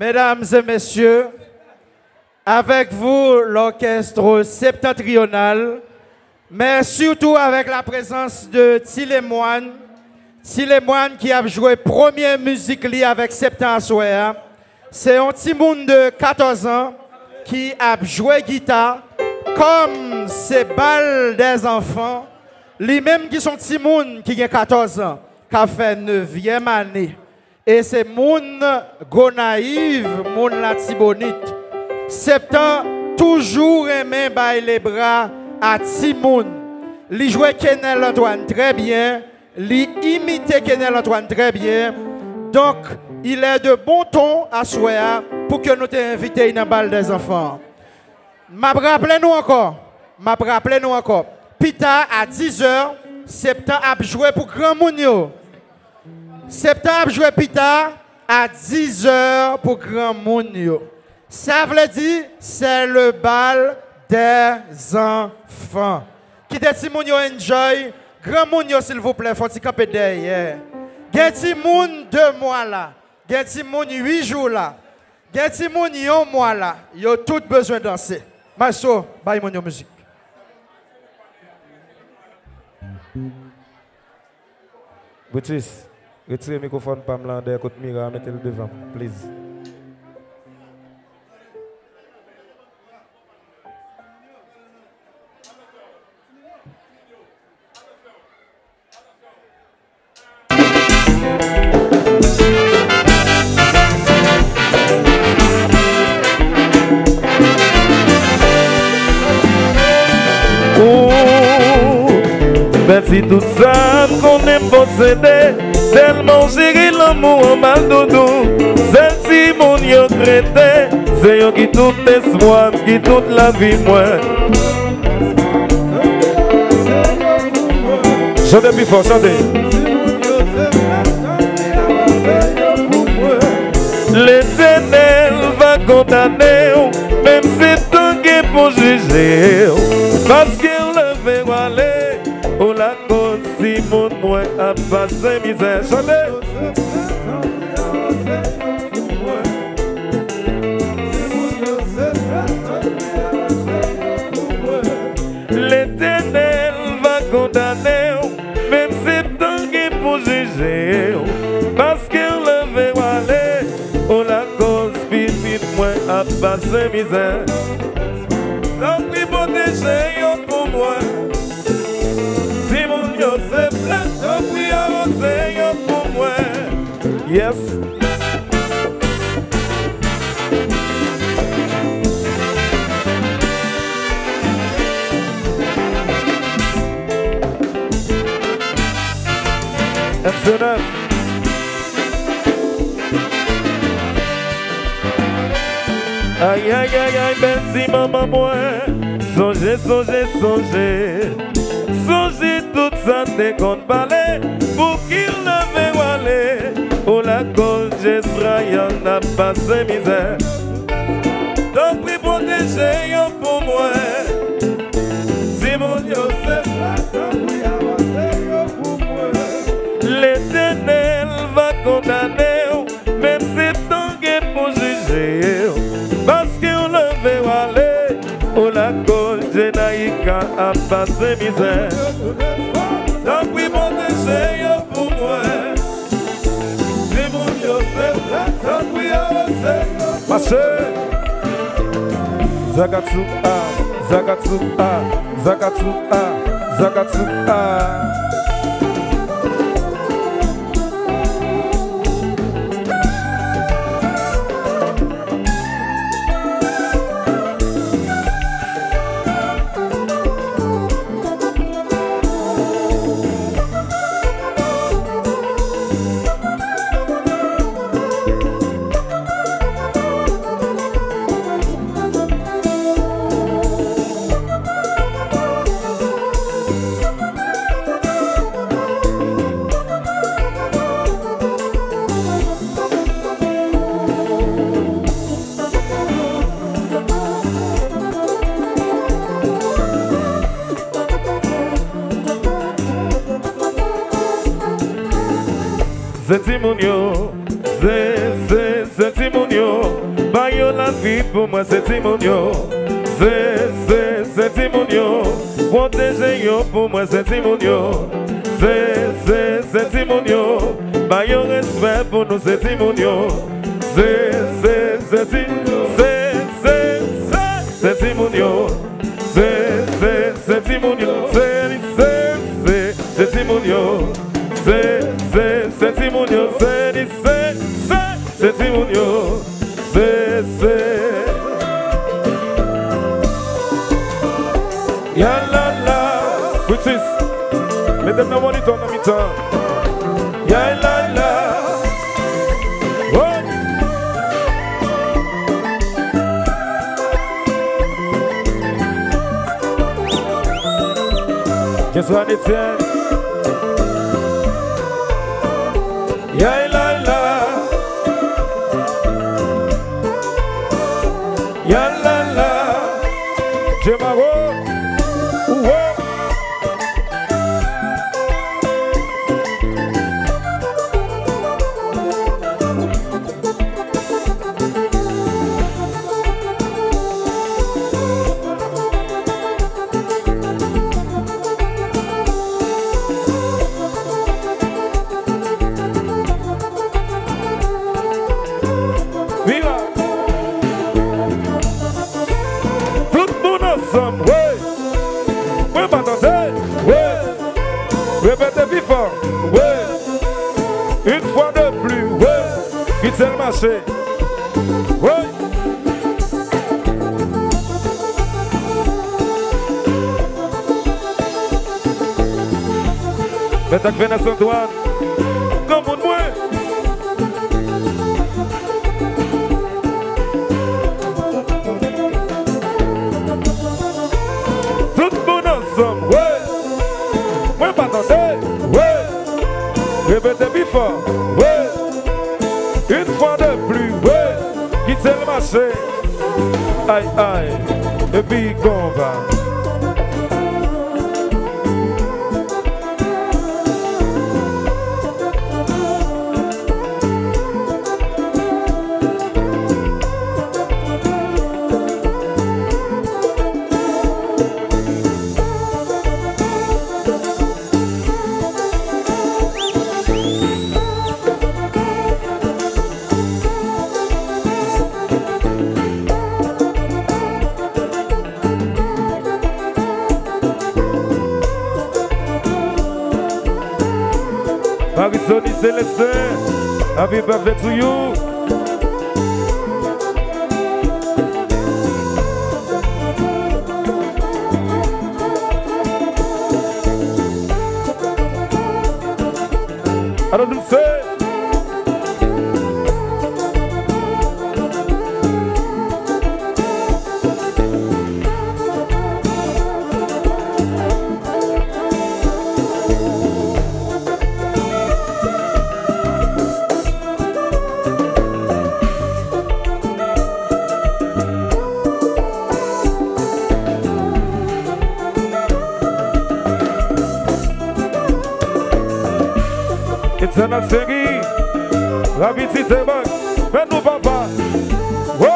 Mesdames et messieurs, avec vous l'orchestre septentrional, mais surtout avec la présence de Tilemoine qui a joué première musique avec Septensouéa. C'est un petit monde de 14 ans qui a joué guitare comme ces balles des enfants. Lui-même qui sont petits monde qui a 14 ans, qui a fait 9e année. Et c'est moun go naïve, moun la tibonite. Septembre toujours aimé bailler les bras à Timoun. Li jouait Kenel Antoine très bien, li imitait Kenel Antoine très bien. Donc, il est de bon ton à souhait pour que nous t'invitions dans la balle des enfants. Rappelez-nous encore. Pita à 10h, Septembre a joué pour Grand Mounio. Septembre a joué Pita à 10h pour Grand Mounio. Ça veut dire c'est le bal des enfants. Qui te si Mounio enjoy, Grand Mounio s'il vous plaît, faut-il camper derrière. Geti moun 2 mois là, Geti moun 8 jours là, Geti moun 1 mois là, yo tout besoin de danser. Maso, bye mon musique. Boutis, retirez le microphone Pamela derrière côté Mira, mettez-le devant, please. Si tout ça qu'on aime posséder, tellement gérer l'amour en mal doudou. Celle-ci mon yo traité, c'est yo qui tout espoir, qui toute la vie moi. Chantez plus fort, chantez. L'Éternel va condamner, même si tout est pour juger, parce qu'il le fait aller. Oh la cause si mon moi a passé misère. Chantez. L'Éternel va condamner, même si tant qu'il pour juger, parce qu'il le veut aller. Oh la cause vite moi a passé misère. Donc il protéger pour moi. Yes. Excellent. Aïe, aïe, aïe, aïe, belle si maman moi. Songez. Songez tout ça dès qu'on parlait pour qu'il ne veut aller. Oh la cause Israël n'a pas de misère. Donc prie protéger pour moi. Si mon Dieu pour moi. L'Éternel va condamner, même si tant qu'il pour juger. Parce qu'on le veut aller. Oh la cause Jénaïka a pas de misère. Donc prie protéger pour moi. Zakatsu Zetimunyo, Zetimunyo. la vie pour moi, c'est Timonio. C'est Timonio. Protéger yo pour moi, c'est Timonio. C'est Timonio. Bah, yo respect pour nous, c'est Timonio. C'est Timonio. C'est Timonio. C'est Timonio. C'est Timonio. C'est Timonio. C'est Timonio. Yalala. Brutus. Mettez-moi dans moniteur en mi-temps. Yalala. Oh. Qu'est-ce qu'on Étienne? Yalala. Yalala. Jemaro. C'est le marché. Oui. Mais t'as fait Saint-Antoine. Comme pour moi. Tout le monde ensemble. Oui. Moi, pas attendez. Oui. Répétez plus fort. Oui. Une fois de plus, ouais, quittez le marché. Aïe, aïe, et puis qu'on va. Marisoni Célestin, happy birthday to you. Alors nous c'est c'est notre série, la petite banque, mais nous papa, oui.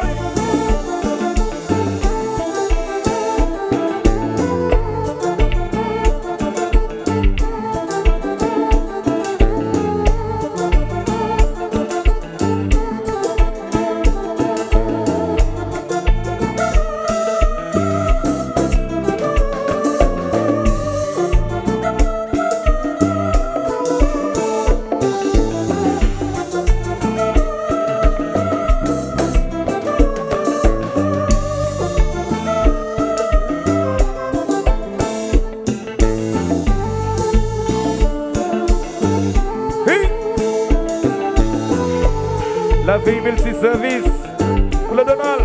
La vie multi-service pour le Donald.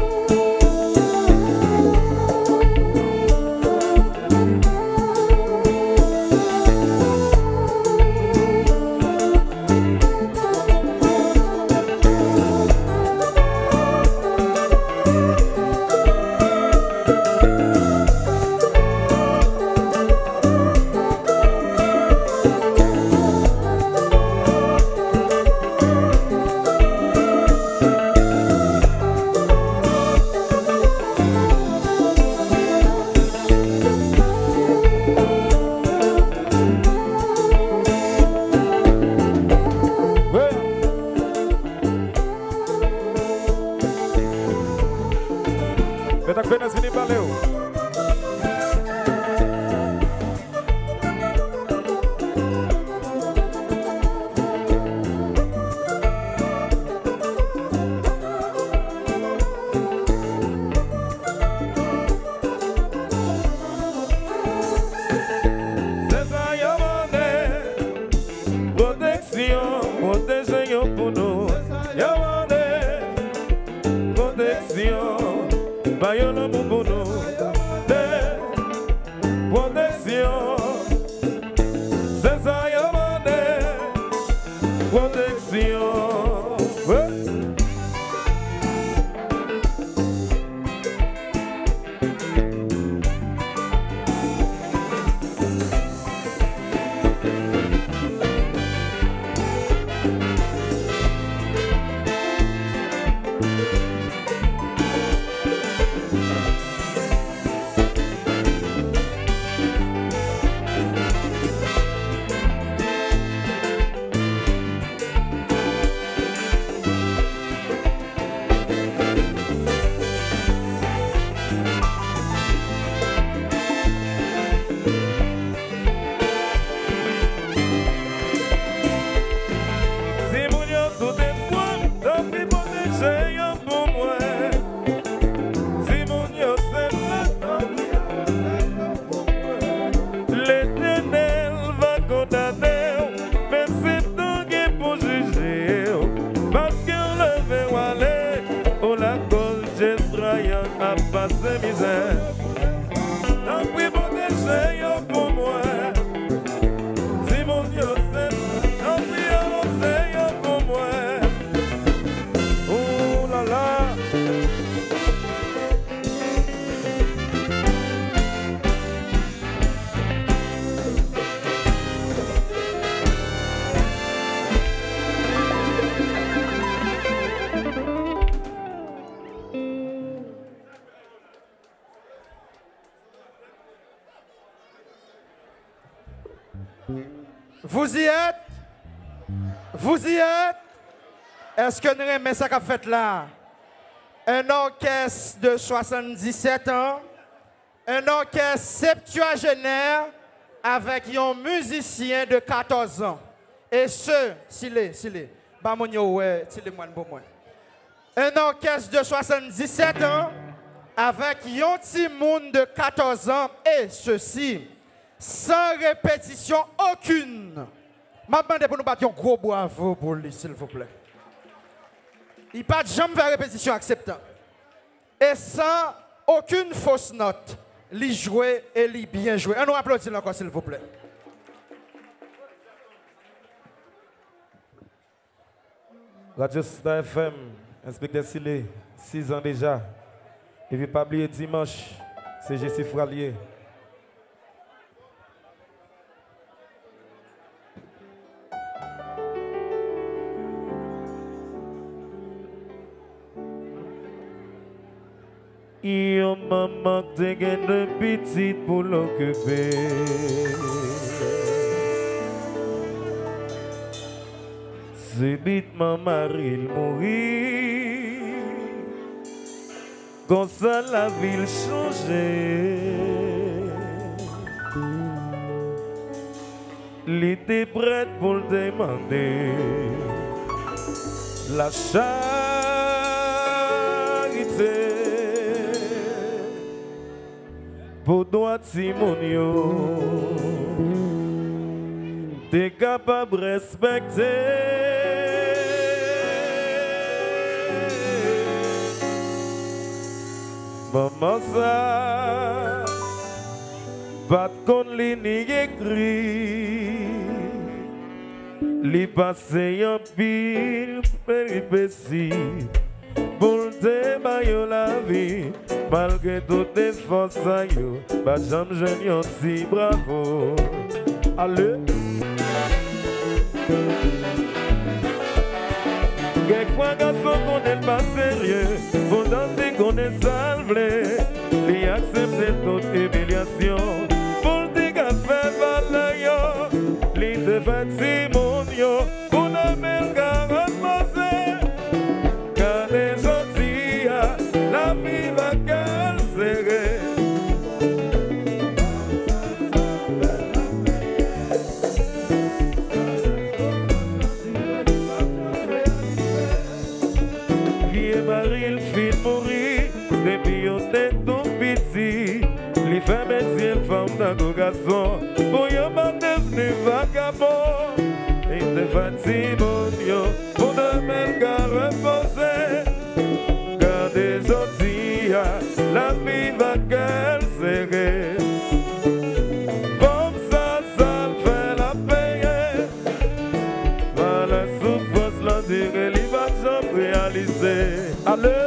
Vous y êtes? Vous y êtes? Est-ce que nous aimons ça qu'a fait là? Un orchestre de 77 ans, un orchestre septuagénaire avec un musicien de 14 ans. Et ce, s'il est, un orchestre de 77 ans avec un petit monde de 14 ans et ceci, sans répétition aucune. Je demande pour nous battre un gros bravo pour lui, s'il vous plaît. Il n'y a pas de jamais faire répétition acceptant. Et sans aucune fausse note. Il jouait et il bien joué. On nous applaudit encore, s'il vous plaît. Radio Star FM, inspecteur Silé, 6 ans déjà. Et puis pas oublier dimanche, c'est Jessie Fralier. Yo maman te gen de petit pour l'occuper. Subitement mari mourit. Comme ça la ville changeait. Il était prête pour le demander. La charité. Pour droit Simonio, t'es capable de respecter. Maman ça, pas de con ligne écrit, li passé en pile péripétie. Pour te bailler la vie, malgré toutes les forces, bah j'aime jeune si bravo. Allez. Quelquefois garçon qu'on n'est pas sérieux, pendant qu'on est salvé, lui accepter toute humiliation. Pour te café balayo, lui te fait Simonio, pour ne me garder. La vie va calcérer. Vieux mari, il fit mourir. Depuis on était tout petit. Les femmes étaient femmes d'un garçon. Pour y avoir devenu vagabond. Et de Fatimonio. Pour demain le gars reposer. La vie va calcérer. Comme ça, ça fait la payer. Par la souffrance, la durée, il va s'en réaliser. Allez!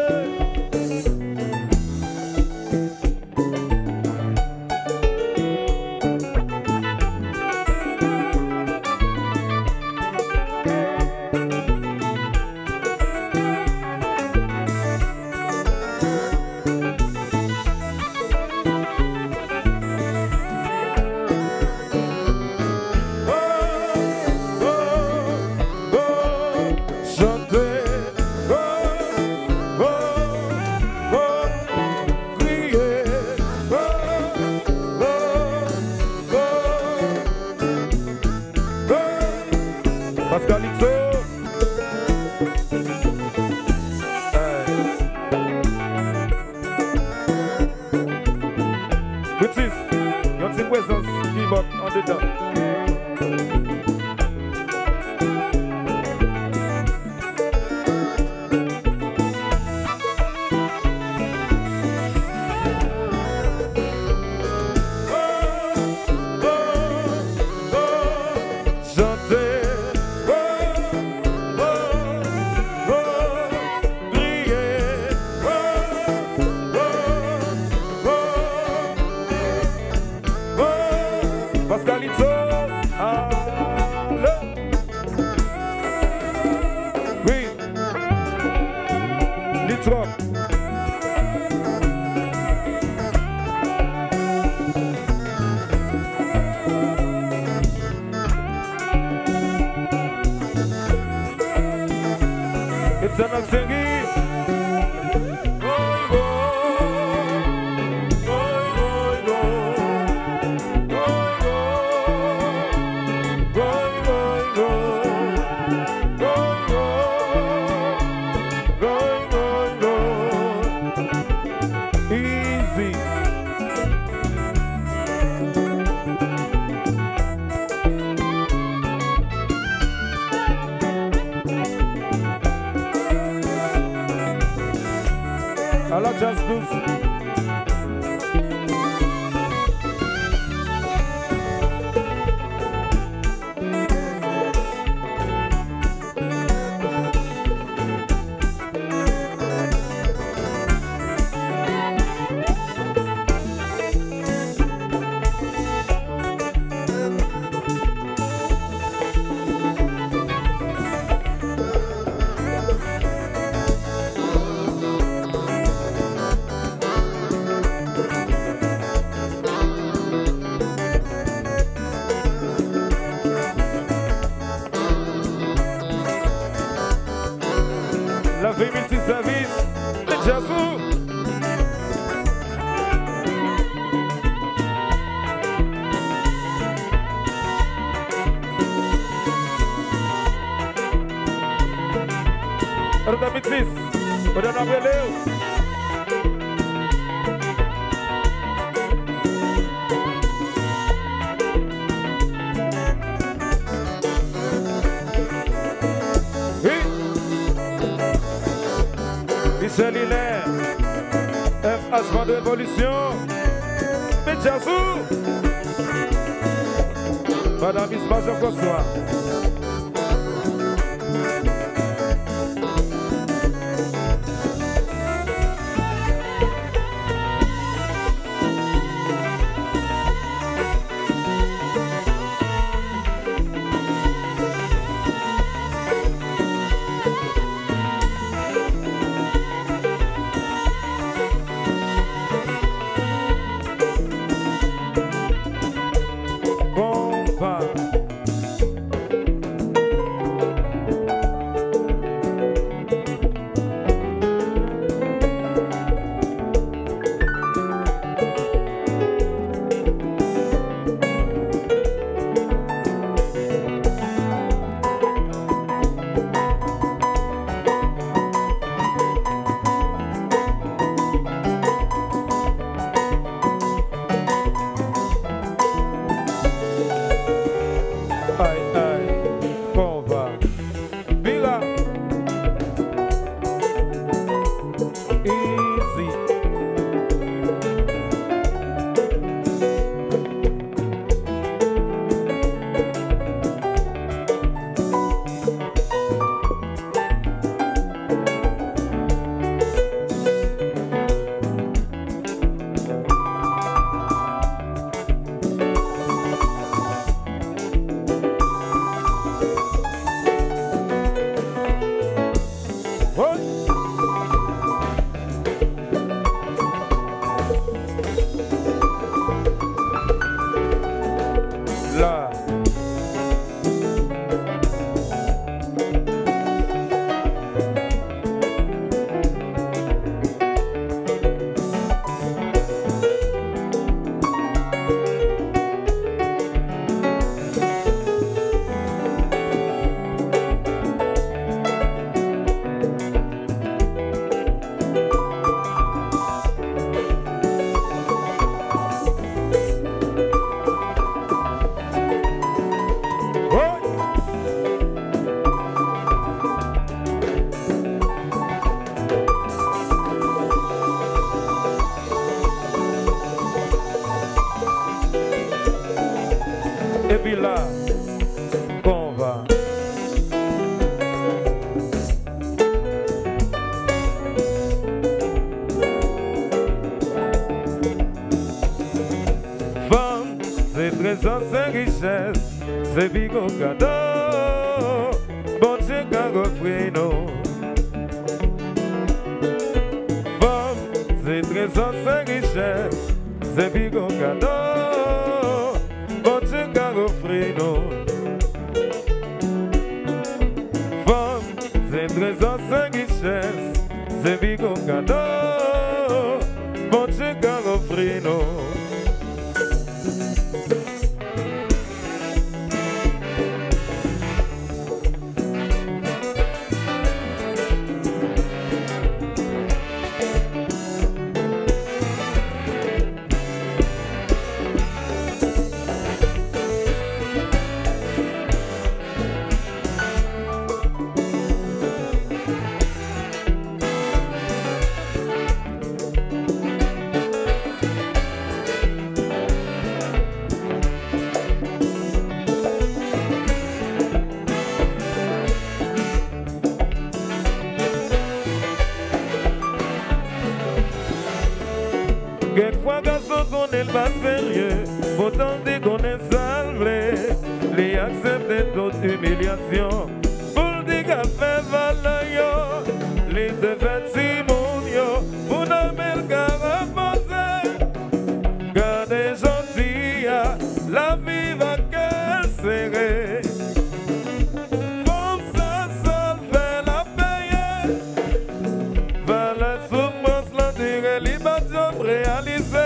Michel Hilaire, FH de Révolution, Medjazou, Madame Isma Jean-François. Et puis là, qu'on va. Femme, c'est trésor, c'est richesse, c'est bigo cadeau. Bon Dieu qu'a offert nous. Femme, c'est trésor, c'est richesse, c'est bigo cadeau. Femme, c'est trésor, c'est richesse. c'est bigo cadeau, bon Dieu qu'a offert nous. Quelquefois, garçon qu'on est pas sérieux, pourtant dès qu'on est salvé, les accepter toute humiliation, pour dire qu'à faire valeur, les devants Simonio, pour nommer le carapace, gardez gentil, la vie va qu'elle serrer. Comme ça, ça fait la payer, va la souffrance, la durée, l'image réalisée.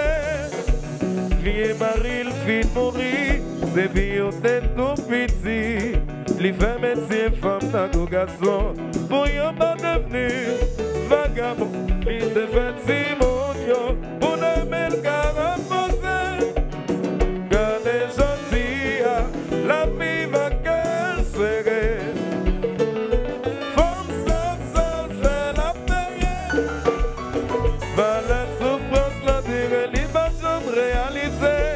Vie Marie, le fit mourir, depuis on était tout petit. Les femmes métiers, femmes, tago, garçon, pour y pas devenir vagabond. Les devants Simonio, pour nommer le carapace, gardez gentil, la vie va qu'elle serrer. Femme ça fait la payer, va la souffrance, la durée, l'image réalisée.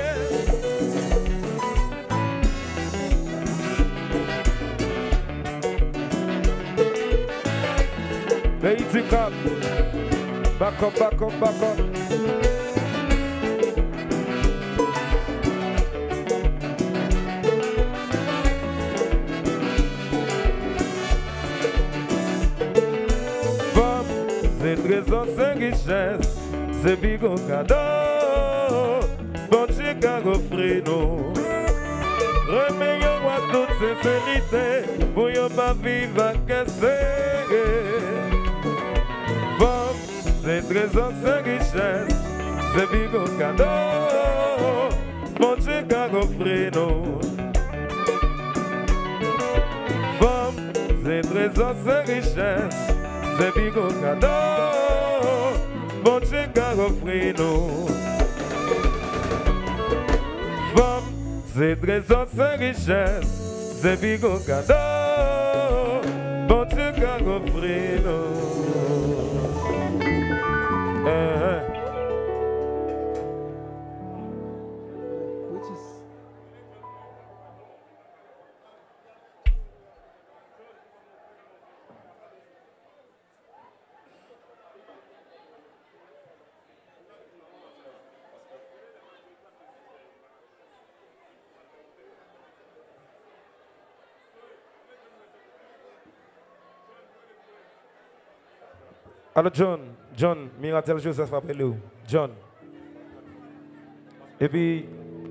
Haiti Cap, back up, back up, back up. Femme, c'est trésor, c'est richesse, c'est bigo cadeau, bon Dieu qu'a offert nous. Remettons à toute sincérité, pour y pas vivre à casser. Femme, c'est trésor, c'est richesse, c'est bigo cadeau, bon Dieu qu'a offert nous. Femme, c'est trésor, c'est richesse, c'est bigo cadeau, bon Dieu qu'a offert nous. Femme, c'est trésor, c'est richesse, c'est bigo cadeau, bon Dieu qu'a offert nous. Alors John, Miratel Joseph appelle où? John. Et puis,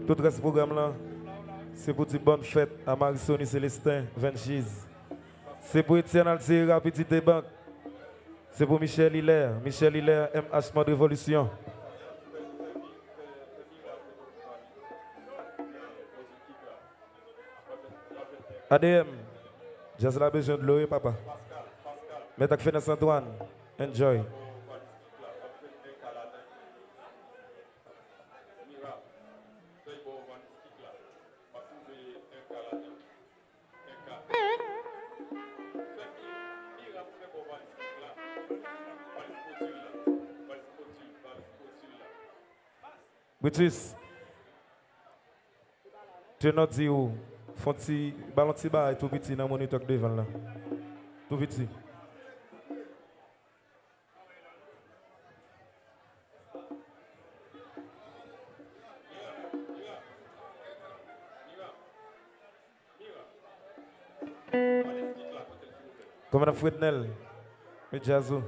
tout le reste du programme là, c'est pour dire bonne fête à Marisoni Célestin, Venchise. C'est pour Etienne Altira, Petite Banque. C'est pour Michel Hilaire, MH Mode Révolution. ADM, j'ai la besoin de l'eau, papa. Mais t'as fait Saint-Antoine. Enjoy. Britus, tu n'as dit où? Font-ils ballon de bas et tout petit dans mon moniteur devant là. Tout petit. Comme on a Fouetnel, mais Jazzo.